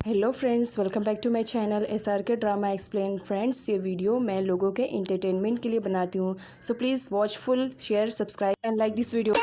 Hello friends, welcome back to my channel SRK drama explain. Friends, ये video मैं लोगों के एंटरटेनमेंट के लिए बनाती हूँ, so please watch full, share, subscribe and like this video.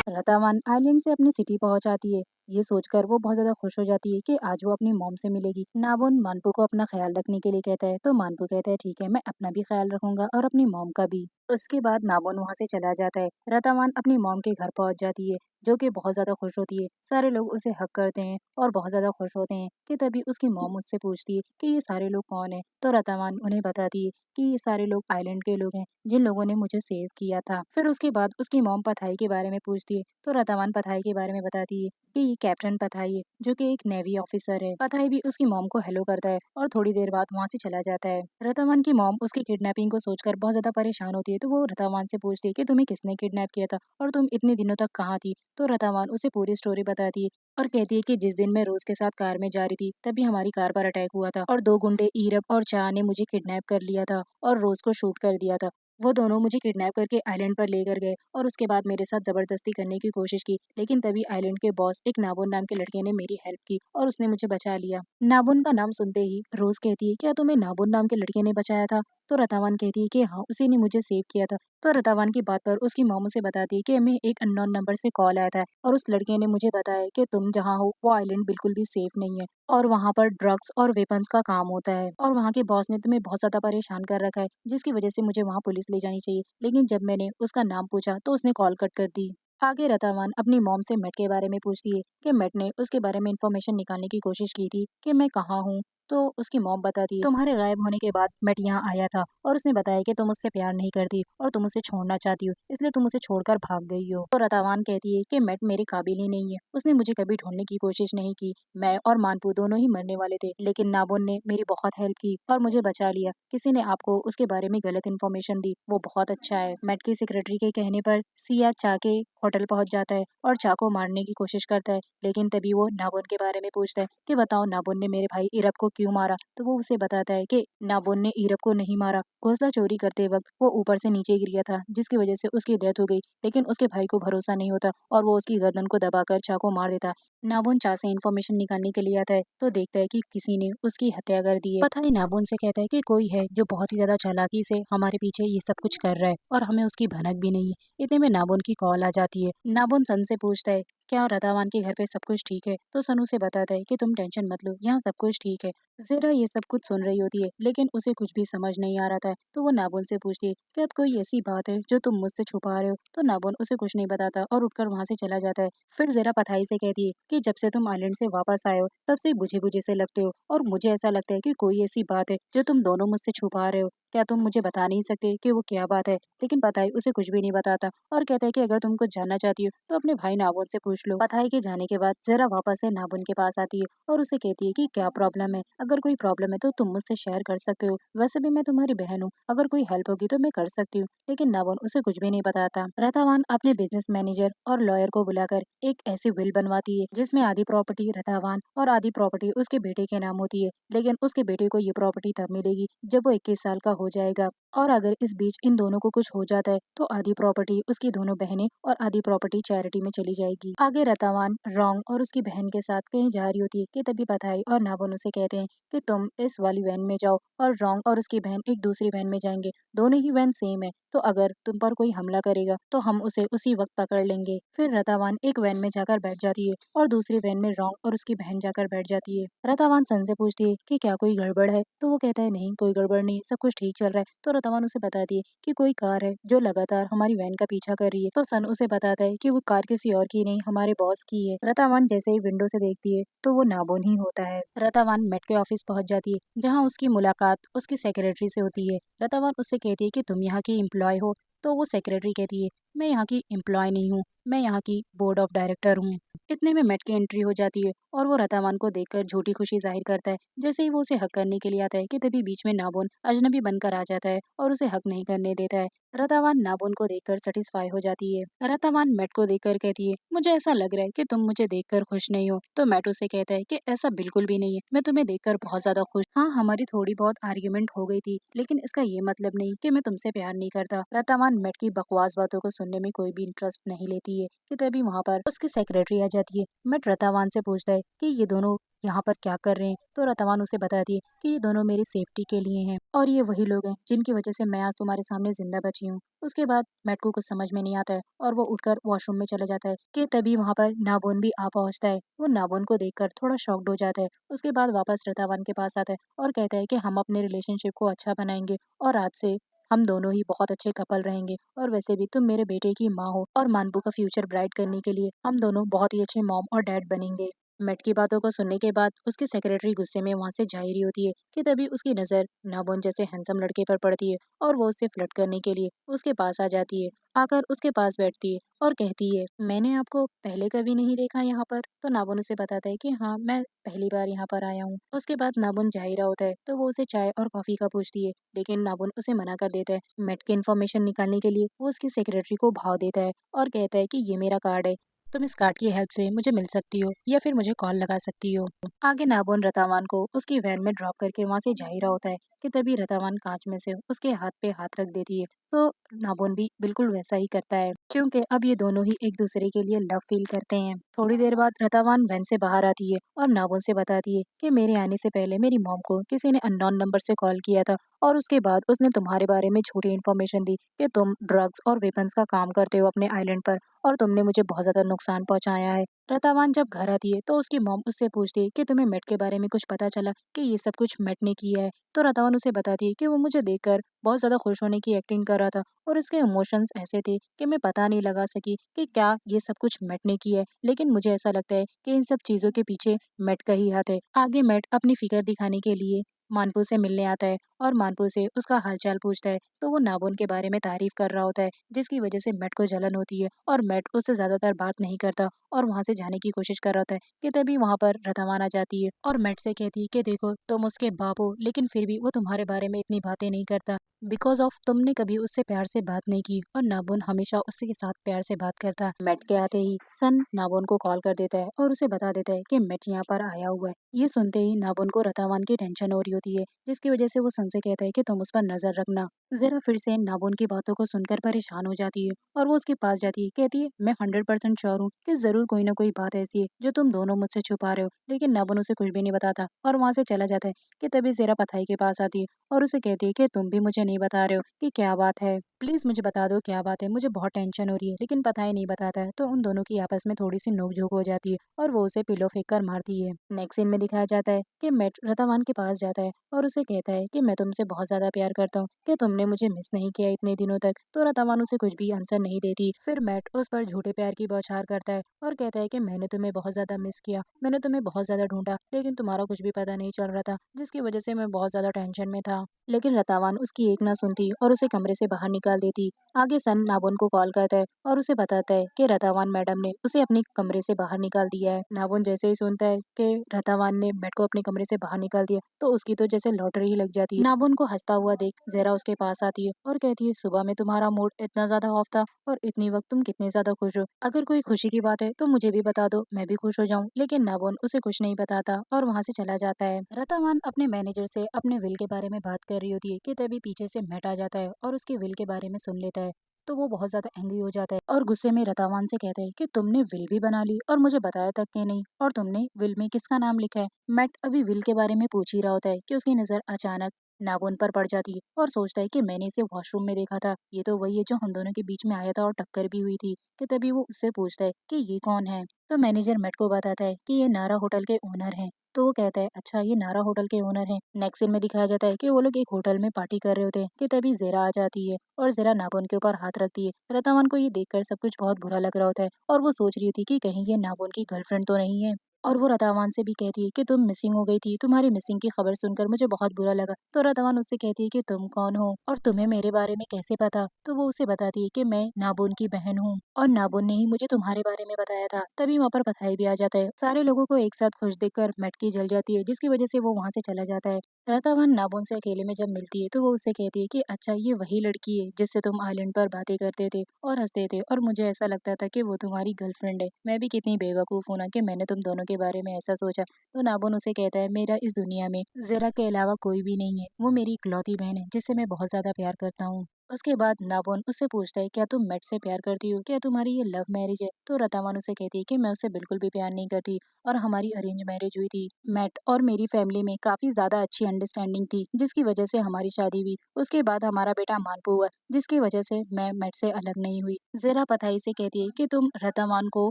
रतावान आइलैंड से अपनी सिटी पहुंच आती है। ये सोचकर वो बहुत ज्यादा खुश हो जाती है कि आज वो अपनी मॉम से मिलेगी। नाबुन मानपू को अपना ख्याल रखने के लिए कहता है, तो मानपू कहता है ठीक है, मैं अपना भी ख्याल रखूंगा और अपनी मॉम का भी। उसके बाद नाबुन वहाँ से चला जाता है। रतावान अपनी मॉम के घर पहुंच जाती है, जो कि बहुत ज्यादा खुश होती है। सारे लोग उसे हक करते हैं और बहुत ज्यादा खुश होते हैं कि तभी उसकी मॉम उससे पूछती है कि ये सारे लोग कौन है। तो रतावान उन्हें बताती है कि ये सारे लोग आइलैंड के लोग हैं जिन लोगों ने मुझे सेव किया था। फिर उसके बाद उसकी मॉम पथाई के बारे में पूछती है, तो रतावान पथाई के बारे में बताती है कि ये कैप्टन पथाई है, जो कि एक नेवी ऑफिसर है। पथाई भी उसकी मॉम को हेलो करता है और थोड़ी देर बाद वहाँ से चला जाता है। रतावान की मॉम उसकी किडनैपिंग को सोचकर बहुत ज्यादा परेशान होती है, तो वो रतावान से पूछती है कि तुम्हें किसने किडनैप किया था और तुम इतने दिनों तक कहाँ थी। तो रतावान उसे पूरी स्टोरी बताती है और कहती है कि जिस दिन मैं रोज के साथ कार में जा रही थी, तभी हमारी कार पर अटैक हुआ था और दो गुंडे ईरब और चाह ने मुझे किडनैप कर लिया था और रोज को शूट कर दिया था। वो दोनों मुझे किडनैप करके आइलैंड पर लेकर गए और उसके बाद मेरे साथ जबरदस्ती करने की कोशिश की, लेकिन तभी आइलैंड के बॉस एक नाबुन नाम के लड़के ने मेरी हेल्प की और उसने मुझे बचा लिया। नाबुन का नाम सुनते ही रोज कहती है, क्या तुम्हें नाबुन नाम के लड़के ने बचाया था? तो रतावान कहती है कि हाँ, उसी ने मुझे सेव किया था। तो रतावान की बात पर उसकी मॉम उसे बताती है कि हमें एक अननोन नंबर से कॉल आया था और उस लड़के ने मुझे बताया कि तुम जहाँ हो वो आइलैंड बिल्कुल भी सेफ नहीं है और वहाँ पर ड्रग्स और वेपन्स का काम होता है और वहाँ के बॉस ने तुम्हें बहुत ज्यादा परेशान कर रखा है, जिसकी वजह से मुझे वहाँ पुलिस ले जानी चाहिए। लेकिन जब मैंने उसका नाम पूछा तो उसने कॉल कट कर दी। आगे रतावान अपनी मॉम से मेट के बारे में पूछती है कि मेट ने उसके बारे में इंफॉर्मेशन निकालने की कोशिश की थी कि मैं कहाँ हूँ। तो उसकी मॉम बताती है, तुम्हारे गायब होने के बाद मेट यहाँ आया था और उसने बताया कि तुम उससे प्यार नहीं करती और तुम उसे छोड़ना चाहती हो, इसलिए तुम उसे छोड़कर भाग गई हो। तो रतावान कहती है कि मेट मेरे काबिल ही नहीं है, उसने मुझे कभी ढूंढने की कोशिश नहीं की। मैं और मानपू दोनों ही मरने वाले थे, लेकिन नाबुन ने मेरी बहुत हेल्प की और मुझे बचा लिया। किसी ने आपको उसके बारे में गलत इन्फॉर्मेशन दी, वो बहुत अच्छा है। मेट की सेक्रेटरी के कहने पर सिया चा के होटल पहुंच जाता है और चा को मारने की कोशिश करता है, लेकिन तभी वो नाबुन के बारे में पूछता है कि बताओ नाबुन ने मेरे भाई इरब को क्यों मारा। तो वो उसे बताता है कि नाबुन ने इरब को नहीं मारा, घोंसला चोरी करते वक्त वो ऊपर से नीचे गिर गया था, जिसकी वजह से उसकी डेथ हो गई। लेकिन उसके भाई को भरोसा नहीं होता और वो उसकी गर्दन को दबाकर चा को मार देता। नाबुन चा से इन्फॉर्मेशन निकालने के लिए आता है, तो देखता है कि किसी ने उसकी हत्या कर दी है। पथाई नाबुन से कहता है कि कोई है जो बहुत ही ज्यादा चालाकी से हमारे पीछे ये सब कुछ कर रहा है और हमें उसकी भनक भी नहीं है। इतने में नाबुन की कॉल आ जाती है। नाबुन सन से पूछता है, क्या रतावान के घर पे सब कुछ ठीक है? तो सन उसे बताता है कि तुम टेंशन मत लो, यहाँ सब कुछ ठीक है। ज़ेरा ये सब कुछ सुन रही होती है, लेकिन उसे कुछ भी समझ नहीं आ रहा था। तो वो नाबुन से पूछती है, क्या कोई ऐसी बात है जो तुम मुझसे छुपा रहे हो? तो नाबुन उसे कुछ नहीं बताता और उठकर वहाँ से चला जाता है। फिर ज़ेरा पथाई से कहती है कि जब से तुम आइलैंड से वापस आए हो, तब से बुझे बुझे से लगते हो और मुझे ऐसा लगता है कि कोई ऐसी बात है जो तुम दोनों मुझसे छुपा रहे हो। क्या तुम मुझे बता नहीं सकते कि वो क्या बात है? लेकिन पथाई उसे कुछ भी नहीं बताता और कहता है कि अगर तुम कुछ जानना चाहती हो तो अपने भाई नाबुन से पूछ लो। पथाई के जाने के बाद ज़ेरा वापस से नाबुन के पास आती है और उसे कहती है कि क्या प्रॉब्लम है, अगर कोई प्रॉब्लम है तो तुम मुझसे शेयर कर सकते हो, वैसे भी मैं तुम्हारी बहन हूँ, अगर कोई हेल्प होगी तो मैं कर सकती हूँ। लेकिन नाबुन उसे कुछ भी नहीं बताता। रतावान अपने बिजनेस मैनेजर और लॉयर को बुलाकर एक ऐसी विल बनवाती है जिसमें आधी प्रॉपर्टी रतावान और आधी प्रॉपर्टी उसके बेटे के नाम होती है, लेकिन उसके बेटे को ये प्रॉपर्टी तब मिलेगी जब वो 21 साल का हो जाएगा। और अगर इस बीच इन दोनों को कुछ हो जाता है तो आधी प्रॉपर्टी उसकी दोनों बहनें और आधी प्रॉपर्टी चैरिटी में चली जाएगी। आगे रतावान रोंग और उसकी बहन के साथ कहीं जा रही होती है कि तभी पथाई और नाबुन उसे कहते हैं कि तुम इस वाली वैन में जाओ और रोंग और उसकी बहन एक दूसरी वैन में जाएंगे। दोनों ही वैन सेम है, तो अगर तुम पर कोई हमला करेगा तो हम उसे उसी वक्त पकड़ लेंगे। फिर रतावान एक वैन में जाकर बैठ जाती है और दूसरी वैन में रोंग और उसकी बहन जाकर बैठ जाती है। रतावान सन से पूछती है कि क्या कोई गड़बड़ है? तो वो कहता है नहीं, कोई गड़बड़ नहीं, सब कुछ ठीक चल रहा है। तो रतवान उसे बताती है कि कोई कार है जो लगातार हमारी वैन का पीछा कर रही है। तो सन उसे बताता है कि वो कार किसी और की नहीं, हमारे बॉस की है। रतवान जैसे ही विंडो से देखती है तो वो नाबोन ही होता है। रतवान मेट के ऑफिस पहुंच जाती है, जहाँ उसकी मुलाकात उसकी सेक्रेटरी से होती है। रतवान उससे कहती है कि तुम यहाँ की एम्प्लॉय हो। तो वो सेक्रेटरी कहती है, मैं यहाँ की एम्प्लॉय नहीं हूँ, मैं यहाँ की बोर्ड ऑफ डायरेक्टर हूँ। इतने में मेट की एंट्री हो जाती है और वो रतावान को देखकर झूठी खुशी जाहिर करता है। जैसे ही वो उसे हक करने के लिए आता है कि तभी बीच में नाबोन अजनबी बनकर आ जाता है और उसे हक नहीं करने देता है। रतावान नाबोन को देखकर सेटिस्फाई हो जाती है। रतावान मेट को देखकर कहती है, मुझे ऐसा लग रहा है कि तुम मुझे देखकर खुश नहीं हो। तो मेट उसे कहता है कि ऐसा बिल्कुल भी नहीं है, मैं तुम्हें देखकर बहुत ज्यादा खुश। हाँ, हमारी थोड़ी बहुत आर्ग्यूमेंट हो गई थी, लेकिन इसका ये मतलब नहीं कि मैं तुमसे प्यार नहीं करता। रतावान मेट की बकवास बातों को सुनने में कोई भी इंटरेस्ट नहीं लेती है कि तभी वहाँ पर उसकी सेक्रेटरी आ जाती है। मेट रतावान से पूछता है कि ये दोनों यहाँ पर क्या कर रहे हैं। तो रतावान उसे बताती है कि ये दोनों मेरी सेफ्टी के लिए हैं और ये वही लोग हैं जिनकी वजह से मैं आज तुम्हारे सामने जिंदा बची हूँ। उसके बाद मेट को कुछ समझ में नहीं आता है और वो उठकर वॉशरूम में चला जाता है कि तभी वहाँ पर नाबोन भी आ पहुंचता है। वो नाबोन को देखकर थोड़ा शॉक्ड हो जाता है। उसके बाद वापस रतावान के पास आता है और कहता है कि हम अपने रिलेशनशिप को अच्छा बनाएंगे और आज से हम दोनों ही बहुत अच्छे कपल रहेंगे। और वैसे भी तुम मेरे बेटे की माँ हो और मानबू का फ्यूचर ब्राइट करने के लिए हम दोनों बहुत ही अच्छे मॉम और डैड बनेंगे। मेट की बातों को सुनने के बाद उसकी सेक्रेटरी गुस्से में वहां से जा ही रही होती है कि तभी उसकी नजर नाबोन जैसे हैंडसम लड़के पर पड़ती है और वो उससे फ्लर्ट करने के लिए उसके पास आ जाती है। आकर उसके पास बैठती है और कहती है, मैंने आपको पहले कभी नहीं देखा यहाँ पर। तो नाबोन उसे बताता है कि हाँ, मैं पहली बार यहाँ पर आया हूँ। उसके बाद नाबोन जा ही रहा होता है तो वो उसे चाय और कॉफी का पूछती है, लेकिन नाबोन उसे मना कर देता है। मेट की इन्फॉर्मेशन निकालने के लिए वो उसकी सेक्रेटरी को भाव देता है और कहता है कि ये मेरा कार्ड है, तुम इस कार्ड की हेल्प से मुझे मिल सकती हो या फिर मुझे कॉल लगा सकती हो। आगे नाबोन रतावान को उसकी वैन में ड्रॉप करके वहां से जा ही रहा होता है कि तभी रतावान कांच में से उसके हाथ पे हाथ रख देती है। तो नाबोन भी बिल्कुल वैसा ही करता है, क्योंकि अब ये दोनों ही एक दूसरे के लिए लव फील करते हैं। थोड़ी देर बाद रतावान वैन से बाहर आती है और नाबोन से बताती है कि मेरे आने से पहले मेरी मॉम को किसी ने अननोन नंबर से कॉल किया था और उसके बाद उसने तुम्हारे बारे में झूठी इन्फॉर्मेशन दी कि तुम ड्रग्स और वेपन्स का काम करते हो अपने आइलैंड पर और तुमने मुझे बहुत ज्यादा नुकसान पहुंचाया है। रतावान जब घर आती है तो उसकी मॉम उससे पूछती है कि तुम्हें मेट के बारे में कुछ पता चला कि ये सब कुछ मेट ने किया है। तो रतावान उसे बताती है कि वो मुझे देखकर बहुत ज्यादा खुश होने की एक्टिंग कर रहा था और उसके इमोशंस ऐसे थे कि मैं पता नहीं लगा सकी कि क्या ये सब कुछ मेट ने किया है, लेकिन मुझे ऐसा लगता है कि इन सब चीजों के पीछे मेट का ही हाथ है। आगे मेट अपनी फिकर दिखाने के लिए मानपू से मिलने आता है और मानपू से उसका हालचाल पूछता है। तो वो नाबोन के बारे में तारीफ कर रहा होता है, जिसकी वजह से मेट को जलन होती है और मेट उससे ज्यादातर बात नहीं करता और वहां से जाने की कोशिश कर रहा होता है कि तभी वहां पर रतवान आ जाती है और मेट से कहती है कि देखो, तुम उसके बाप हो लेकिन फिर भी वो तुम्हारे बारे में इतनी बातें नहीं करता, बिकॉज ऑफ तुमने कभी उससे प्यार से बात नहीं की और नाबोन हमेशा उसके साथ प्यार से बात करता है। मेट के आते ही सन नाबोन को कॉल कर देता है और उसे बता देता है कि मेट यहाँ पर आया हुआ है। ये सुनते ही नाबोन को रतावान की टेंशन हो रही होती है, जिसकी वजह से वो सन से कहता है कि तुम उस पर नजर रखना। जरा फिर से नाबोन की बातों को सुनकर परेशान हो जाती है और वो उसके पास जाती है, कहती है मैं 100% श्योर हूँ कि जरूर कोई ना कोई बात ऐसी है जो तुम दोनों मुझसे छुपा रहे हो। लेकिन नाबोन उसे कुछ भी नहीं बताता और वहां से चला जाता है कि तभी जेरा पथाई के पास आती है और उसे कहती है कि तुम भी मुझे नहीं बता रहे हो कि क्या बात है, प्लीज मुझे बता दो क्या बात है, मुझे बहुत टेंशन हो रही है। लेकिन पता ही नहीं बताता है तो उन दोनों की आपस में थोड़ी सी नोकझोंक हो जाती है और वो उसे पिलो फेंक कर मारती है। नेक्स्ट सीन में दिखाया जाता है कि मेट रतावान के पास जाता है और उसे कहता है कि मैं तुमसे बहुत ज्यादा प्यार करता हूँ, कि तुमने मुझे मिस नहीं किया इतने दिनों तक। तो रतावान उसे कुछ भी आंसर नहीं देती। फिर मेट उस पर झूठे प्यार की बौछार करता है और कहता है कि मैंने तुम्हें बहुत ज्यादा मिस किया, मैंने तुम्हें बहुत ज्यादा ढूंढा लेकिन तुम्हारा कुछ भी पता नहीं चल रहा था, जिसकी वजह से मैं बहुत ज्यादा टेंशन में था। लेकिन रतावान उसकी एक ना सुनती और उसे कमरे से बाहर निकाल देती। आगे सन नाबोन को कॉल करता है और उसे बताता है कि रतावान मैडम ने उसे अपने कमरे से बाहर निकाल दिया है। नाबोन जैसे ही सुनता है कि रतावान ने मेट को अपने कमरे से बाहर निकाल दिया तो उसकी तो जैसे लॉटरी ही लग जाती है। नाबोन को हंसता हुआ देख जरा उसके पास आती है और कहती है, सुबह में तुम्हारा मूड इतना ज्यादा ऑफ था और इतनी वक्त तुम कितने ज्यादा खुश हो, अगर कोई खुशी की बात है तो मुझे भी बता दो, मैं भी खुश हो जाऊं। लेकिन नाबोन उसे कुछ नहीं बताता और वहां से चला जाता है। रतावान अपने मैनेजर से अपने विल के बारे में बात कर रही होती है कि तभी पीछे से मेट आ जाता है और उसके विल के बारे में सुन लेता है। तो वो बहुत ज्यादा एंग्री हो जाता है और गुस्से में रतावान से कहता है कि तुमने विल भी बना ली और मुझे बताया तक कि नहीं, और तुमने विल में किसका नाम लिखा है। मैट अभी विल के बारे में पूछ ही रहा होता है कि उसकी नजर अचानक नाबुन पर पड़ जाती है और सोचता है कि मैंने इसे वॉशरूम में देखा था, ये तो वही है जो हम दोनों के बीच में आया था और टक्कर भी हुई थी। कि तभी वो उससे पूछता है कि ये कौन है। तो मैनेजर मेट को बताता है कि ये नारा होटल के ओनर हैं। तो वो कहता है अच्छा ये नारा होटल के ओनर हैं। नेक्स्ट सीन में दिखाया जाता है कि वो लोग एक होटल में पार्टी कर रहे होते हैं कि तभी ज़ेरा आ जाती है और ज़ेरा नाबुन के ऊपर हाथ रखती है। रतावन को ये देखकर सब कुछ बहुत बुरा लग रहा होता है और वो सोच रही होती है कि कहीं ये नाबुन की गर्लफ्रेंड तो नहीं है। और वो रतावान से भी कहती है कि तुम मिसिंग हो गई थी, तुम्हारी मिसिंग की खबर सुनकर मुझे बहुत बुरा लगा। तो रतावान उससे कहती है कि तुम कौन हो और तुम्हें मेरे बारे में कैसे पता। तो वो उसे बताती है कि मैं नाबुन की बहन हूँ और नाबुन ने ही मुझे तुम्हारे बारे में बताया था। तभी वहाँ पर पथाई भी आ जाता है। सारे लोगों को एक साथ खुश देखकर मटकी जल जाती है, जिसकी वजह से वो वहाँ से चला जाता है। रतावान नाबुन से अकेले में जब मिलती है तो वो उससे कहती है कि अच्छा ये वही लड़की है जिससे तुम आइलैंड पर बातें करते थे और हंसते थे और मुझे ऐसा लगता था कि वो तुम्हारी गर्लफ्रेंड है। मैं भी कितनी बेवकूफ़ हूँ ना कि मैंने तुम दोनों के बारे में ऐसा सोचा। तो नाबुन उसे कहता है मेरा इस दुनिया में ज़रा के अलावा कोई भी नहीं है, वो मेरी इकलौती बहन है जिससे मैं बहुत ज़्यादा प्यार करता हूँ। उसके बाद नाबुन उससे पूछता है क्या तुम मेट से प्यार करती हो, क्या तुम्हारी ये लव मैरिज है। तो रतावान उसे कहती है कि मैं उससे बिल्कुल भी प्यार नहीं करती और हमारी अरेंज मैरिज हुई थी। मेट और मेरी फैमिली में काफ़ी ज़्यादा अच्छी अंडरस्टैंडिंग थी जिसकी वजह से हमारी शादी हुई। उसके बाद हमारा बेटा मानपू हुआ जिसकी वजह से मैं मेट से अलग नहीं हुई। ज़ेरा पथाई से कहती है कि तुम रतावान को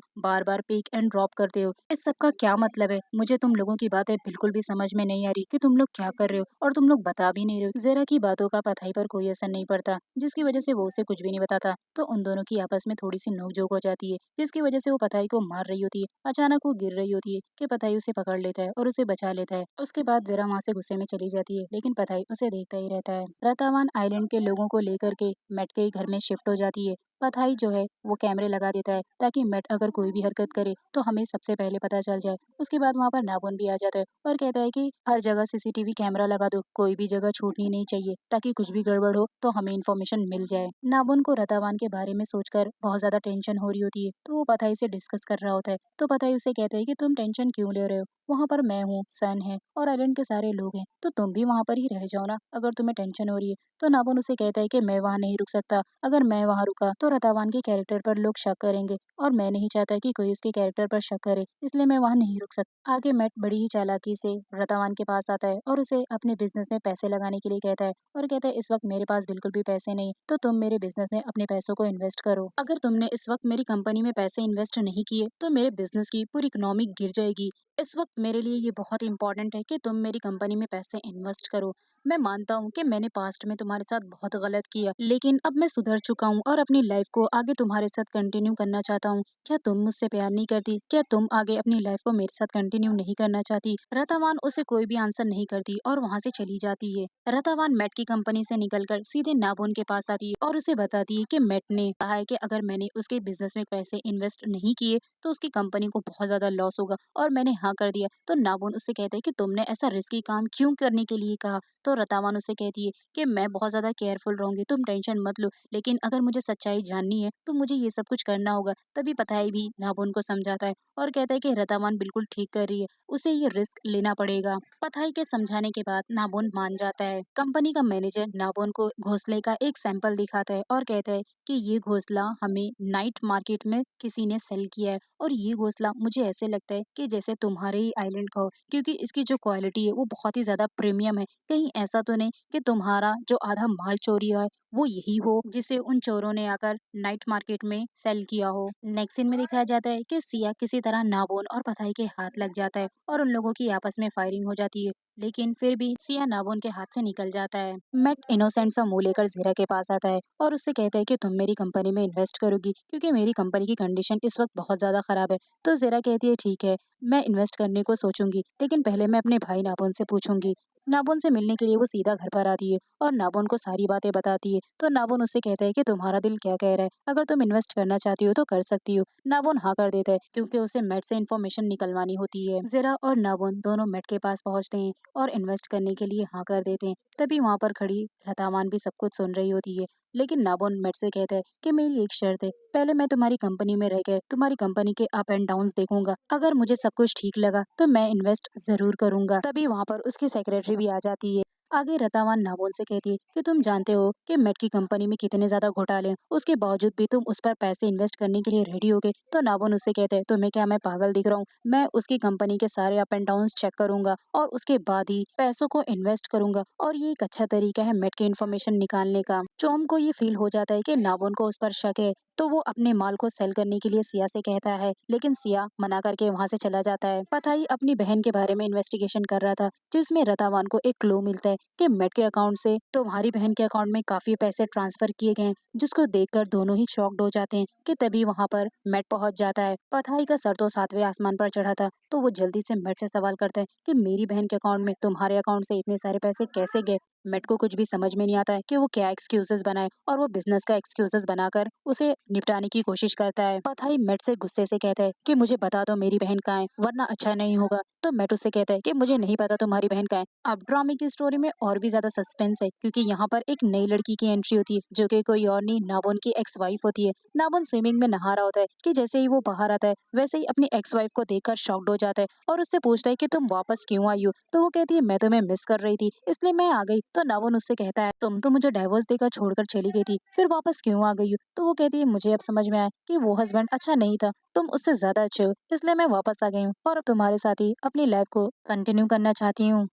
बार बार पिक एंड ड्रॉप करते हो, इस सब का क्या मतलब है। मुझे तुम लोगों की बातें बिल्कुल भी समझ में नहीं आ रही कि तुम लोग क्या कर रहे हो और तुम लोग बता भी नहीं रहे हो। ज़ेरा की बातों का पथाई पर कोई असर नहीं पड़ता जिसकी वजह से वो उसे कुछ भी नहीं बताता। तो उन दोनों की आपस में थोड़ी सी नोकझोंक हो जाती है जिसकी वजह से वो पथाई को मार रही होती है। अचानक वो गिर रही होती है कि पथाई उसे पकड़ लेता है और उसे बचा लेता है। उसके बाद ज़ेरा वहाँ से गुस्से में चली जाती है लेकिन पथाई उसे देखता ही रहता है। रतावान आइलैंड के लोगों को लेकर के मेट के घर में शिफ्ट हो जाती है। पथाई जो है वो कैमरे लगा देता है ताकि मेट अगर कोई भी हरकत करे तो हमें सबसे पहले पता चल जाए। उसके बाद वहाँ पर नाबुन भी आ जाता है और कहता है कि हर जगह सीसीटीवी कैमरा लगा दो, कोई भी जगह छूटनी नहीं चाहिए ताकि कुछ भी गड़बड़ हो तो हमें इन्फॉर्मेशन मिल जाए। नाबुन को रतावान के बारे में सोचकर बहुत ज्यादा टेंशन हो रही होती है तो वो पथाई से डिस्कस कर रहा होता है। तो पथाई उसे कहता है कि तुम टेंशन क्यों ले रहे हो, वहाँ पर मैं हूँ, सन है और आइलैंड के सारे लोग हैं, तो तुम भी वहाँ पर ही रह जाओ ना अगर तुम्हें टेंशन हो रही है। तो नाबुन उसे कहता है कि मैं वहाँ नहीं रुक सकता, अगर मैं वहाँ रुका तो रतावान के कैरेक्टर पर लोग शक करेंगे और मैं नहीं चाहता कि कोई उसके कैरेक्टर पर शक करे, इसलिए मैं वहाँ नहीं रुक सकता। आगे मैट बड़ी ही चालाकी से रतावान के पास आता है और उसे अपने बिजनेस में पैसे लगाने के लिए कहता है और कहता है इस वक्त मेरे पास बिल्कुल भी पैसे नहीं, तो तुम मेरे बिजनेस में अपने पैसों को इन्वेस्ट करो। अगर तुमने इस वक्त मेरी कंपनी में पैसे इन्वेस्ट नहीं किए तो मेरे बिजनेस की पूरी इकोनॉमी गिर जाएगी। इस वक्त मेरे लिए ये बहुत इंपॉर्टेंट है कि तुम मेरी कंपनी में पैसे इन्वेस्ट करो। मैं मानता हूँ कि मैंने पास्ट में तुम्हारे साथ बहुत गलत किया, लेकिन अब मैं सुधर चुका हूँ और अपनी लाइफ को आगे तुम्हारे साथ कंटिन्यू करना चाहता हूँ। क्या तुम मुझसे प्यार नहीं करती, क्या तुम आगे अपनी लाइफ को मेरे साथ कंटिन्यू नहीं करना चाहती। रतावान उसे कोई भी आंसर नहीं करती और वहाँ से चली जाती है। रतावान मैट की कंपनी से निकलकर सीधे नाबुन के पास आती है और उसे बताती है कि मैट ने कहा है कि अगर मैंने उसके बिजनेस में पैसे इन्वेस्ट नहीं किए तो उसकी कंपनी को बहुत ज्यादा लॉस होगा और मैंने हाँ कर दिया। तो नाबुन उससे कहता है कि तुमने ऐसा रिस्की काम क्यों करने के लिए कहा। तो रतावान उसे कहती है कि मैं बहुत ज्यादा केयरफुल रहूंगी, तुम टेंशन मत लो, लेकिन अगर मुझे सच्चाई जाननी है तो मुझे ये सब कुछ करना होगा। तभी पथाई भी नाबुन को समझाता है और कहता है कि रतावान बिल्कुल ठीक कर रही है, उसे ये रिस्क लेना पड़ेगा। पथाई के समझाने के बाद नाबुन मान जाता है। कंपनी का मैनेजर नाबुन को घोंसले का एक सैंपल दिखाता है और कहता है कि ये घोंसला हमें नाइट मार्केट में किसी ने सेल किया है और ये घोंसला मुझे ऐसे लगता है कि जैसे तुम्हारे ही आइलैंड का हो, क्योंकि इसकी जो क्वालिटी है वो बहुत ही ज्यादा प्रीमियम है। कहीं ऐसा तो नहीं कि तुम्हारा जो आधा माल चोरी हुआ है वो यही हो जिसे उन चोरों ने आकर नाइट मार्केट में सेल किया हो। नेक्स्ट सीन में दिखाया जाता है कि सिया किसी तरह नाबोन और पथाई के हाथ लग जाता है और उन लोगों की आपस में फायरिंग हो जाती है, लेकिन फिर भी सिया नाबोन के हाथ से निकल जाता है। मैट इनोसेंट सा मुंह लेकर जीरा के पास आता है और उससे कहता है कि तुम मेरी कंपनी में इन्वेस्ट करोगी क्योंकि मेरी कंपनी की कंडीशन इस वक्त बहुत ज्यादा खराब है। तो जीरा कहती है ठीक है, मैं इन्वेस्ट करने को सोचूंगी, लेकिन पहले मैं अपने भाई नाबोन से पूछूंगी। नाबुन से मिलने के लिए वो सीधा घर पर आती है और नाबुन को सारी बातें बताती है। तो नाबुन उससे कहता है कि तुम्हारा दिल क्या कह रहा है, अगर तुम इन्वेस्ट करना चाहती हो तो कर सकती हो। नाबुन हाँ कर देता है क्योंकि उसे मेट से इन्फॉर्मेशन निकलवानी होती है। ज़ेरा और नाबुन दोनों मेट के पास पहुंचते हैं और इन्वेस्ट करने के लिए हाँ कर देते हैं। तभी वहाँ पर खड़ी रतावान भी सब कुछ सुन रही होती है, लेकिन नाबुन मेट से कहता है कि मेरी एक शर्त है, पहले मैं तुम्हारी कंपनी में रह कर तुम्हारी कंपनी के अप एंड डाउन्स देखूंगा, अगर मुझे सब कुछ ठीक लगा तो मैं इन्वेस्ट जरूर करूंगा। तभी वहाँ पर उसकी सेक्रेटरी भी आ जाती है। आगे रतावान नाबोन से कहती है कि तुम जानते हो कि मेट की कंपनी में कितने ज्यादा घोटाले हैं, उसके बावजूद भी तुम उस पर पैसे इन्वेस्ट करने के लिए रेडी हो गए। तो नाबोन उससे कहते हैं तुम्हें क्या मैं पागल दिख रहा हूँ? मैं उसकी कंपनी के सारे अप एंड डाउन चेक करूंगा और उसके बाद ही पैसों को इन्वेस्ट करूंगा, और ये एक अच्छा तरीका है मेट की इन्फॉर्मेशन निकालने का। चोम को ये फील हो जाता है कि नाबोन को उस पर शक है, तो वो अपने माल को सेल करने के लिए सिया से कहता है, लेकिन सिया मना करके वहाँ से चला जाता है। पताई अपनी बहन के बारे में इन्वेस्टिगेशन कर रहा था, जिसमें रतावान को एक क्लू मिलता है कि मेट के अकाउंट से तुम्हारी बहन के अकाउंट में काफी पैसे ट्रांसफर किए गए हैं, जिसको देखकर दोनों ही शॉक्ड हो जाते हैं कि तभी वहाँ पर मेट पहुंच जाता है। पताई का सर तो सातवें आसमान पर चढ़ा था, तो वो जल्दी से मेट से सवाल करता है कि मेरी बहन के अकाउंट में तुम्हारे अकाउंट से इतने सारे पैसे कैसे गए। मेट को कुछ भी समझ में नहीं आता है कि वो क्या एक्सक्यूजेस बनाए, और वो बिजनेस का एक्सक्यूजेस बनाकर उसे निपटाने की कोशिश करता है। पथाई मेट से गुस्से से कहता है कि मुझे बता दो मेरी बहन कहाँ है, वरना अच्छा नहीं होगा। तो मेट उससे कहता है कि मुझे नहीं पता तुम्हारी बहन कहाँ है। अब ड्रामे की स्टोरी में और भी ज्यादा सस्पेंस है, क्योंकि यहाँ पर एक नई लड़की की एंट्री होती है, जो कि कोई और नहीं नाबोन की एक्स वाइफ होती है। नाबोन स्विमिंग में नहा रहा होता है कि जैसे ही वो बाहर आता है, वैसे ही अपनी एक्स वाइफ को देखकर शॉक्ड हो जाता है और उससे पूछता है कि तुम वापस क्यों आई हो। तो वो कहती है मैं तुम्हें मिस कर रही थी, इसलिए मैं आ गई। तो नाबोन उससे कहता है तुम तो मुझे डाइवोर्स देकर छोड़कर चली गई थी, फिर वापस क्यों आ गई हो? तो वो कहती है मुझे अब समझ में आया कि वो हस्बैंड अच्छा नहीं था, तुम उससे ज्यादा अच्छे हो, इसलिए मैं वापस आ गई हूँ और अब तुम्हारे साथ ही अपनी लाइफ को कंटिन्यू करना चाहती हूँ।